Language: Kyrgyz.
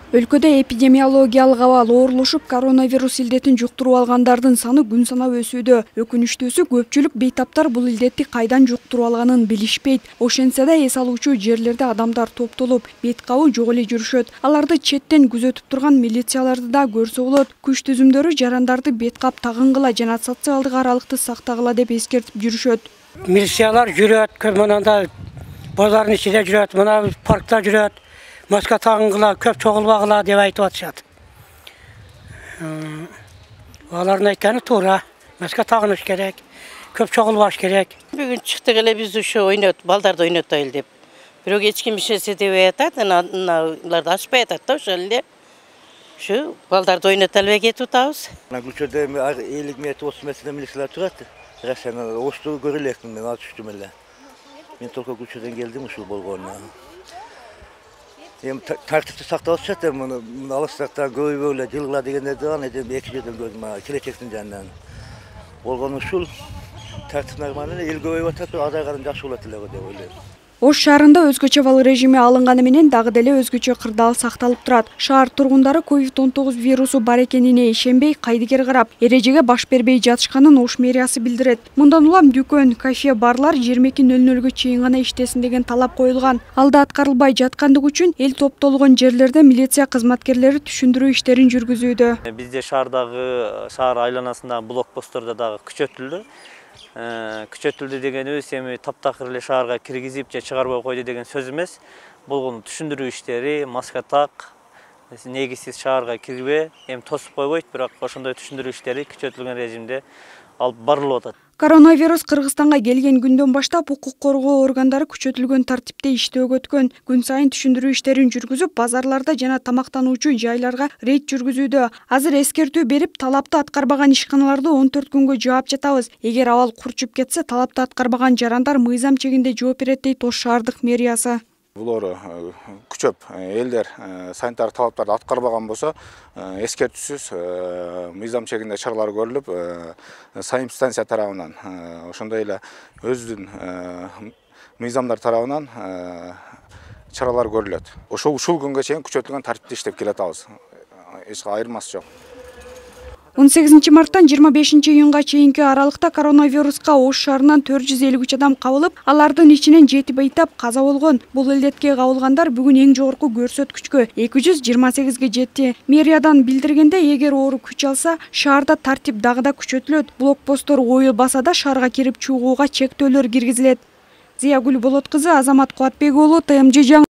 Өлкөдө эпидемиологиялык абал оорлошуп, коронавирус илдетин жуктуруп алгандардын саны күн санап өсүүдө. Өкүнүчтүүсү көпчүлүк бейтаптар бул илдетти кайдан жуктуруп алганын билишпейт. Ошентсе да эс алуучу жерлерде адамдар топтолуп, бет кабуу жок эле жүрүшөт. Аларды четтен күзөтүп турган милицияларды да көрсө болот. Күч түзүмдөрү жарандарды бет кап тагынгыла жана социалдык аралыкты сактагыла деп эскертип жүрүшөт. Милициялар жүрөт, мынанда базардын ичинде жүрөт, мына паркта жүрөт. Маска тагынгыла, көп чогулбагыла деп айтып атышат. Алардын айтканы туура. Маска тагыныш керек, көп чогулбаш керек. Бүгүн чыктык эле биз ушу ойнот, балдарды ойнотойлу деп. Бирок эч ким ишенсе дебей атат, аналарды ачпай атат да ошол эле. Ушу балдарды ойното албай кетип атабыз. Көчөдө 50 метр 30 метрден милициялар турат. Рашана ошту көрө элекмин, мен алып түштүм эле. Мен только көчөдөн келдим ушул болгонуна. Тартипти сактап атышат, алыстактан көбөйбөй эле жылгыла дегендерди эки жерден көрдүм, келечектин жанынан. Болгону ушул тартип нормально эле, эл көбөйүп атат, адай кадым жакшы болот эле деп ойлойм. Ош шаарында өзгөчө абал режими алынганы менен дагы деле өзгөчө кырдаал сакталып турат. Шаар тургундары COVID-19 вирусу бар экенине ишенбей, кайдыгер карап, эрежеге баш бербей жатышканын Ош мэриясы билдирет. Мындан улам дүкөн, кафе, барлар 22:00 чейин гана иштесин деген талап коюлган. Алда аткарылбай жаткандыгы үчүн эл топтолгон жерлерде милиция кызматкерлери түшүндүрүү иштерин жүргүзүүдө. Бизде шаар айланасындагы блокпосттордо дагы күчөтүлдү дегенибиз эми таптакыр эле шаарга киргизип же чыгарбай койду деген сөз эмес. Болгону түшүндүрүү иштери, маска так, негизсиз шаарга кирбе, эми тосуп койбойт, бирок ошондой түшүндүрүү иштери күчөтүлгөн режимде алып барылып атат. Коронавирус Кыргызстанга келген күндөн баштап укук коргоо органдары күчөтүлгөн тартипте иштөөгө өткөн. Күн сайын түшүндүрүү иштерин жүргүзүп, базарларда жана тамактануучу жайларга рейд жүргүзүүдө. Азыр эскертүү берип, талапты аткарбаган ишканаларды 14 күнгө жаап жатабыз. Эгер абал курчуп кетсе, талапты аткарбаган жарандар мыйзам чегинде жооп берет дейт Ош шаардык мэриясы. Булар күчөп элдер санитар талаптарды аткарбаган болсо, эскертүүсүз мыйзам чегинде чаралар көрүлүп, санэпидстанция тарабынан ошондой эле өзүнүн мыйзамдар тарабынан чаралар көрүлөт. Ушул күнгө чейин күчөтүлгөн тартипте иштеп келатабыз. Эч айырмасы жок. 18 марттан 25 июнга чейинки аралыкта коронавируска Ош шаарынан 453 адам кабылып, алардын ичинен 7 бейтап каза болгон. Бул илдетке кабылгандар бүгүн эң жогорку көрсөткүчкө 228ге жетти. Мэриядан билдиргенде, эгер оору күч алса, шаарда тартип дагы да күчөтүлөт. Блокпосттор оюлбаса да шаарга кирип чыгууга чектөөлөр киргизилет. Зиягүл Болот кызы, Азамат Кубатбек уулу, ТМЖ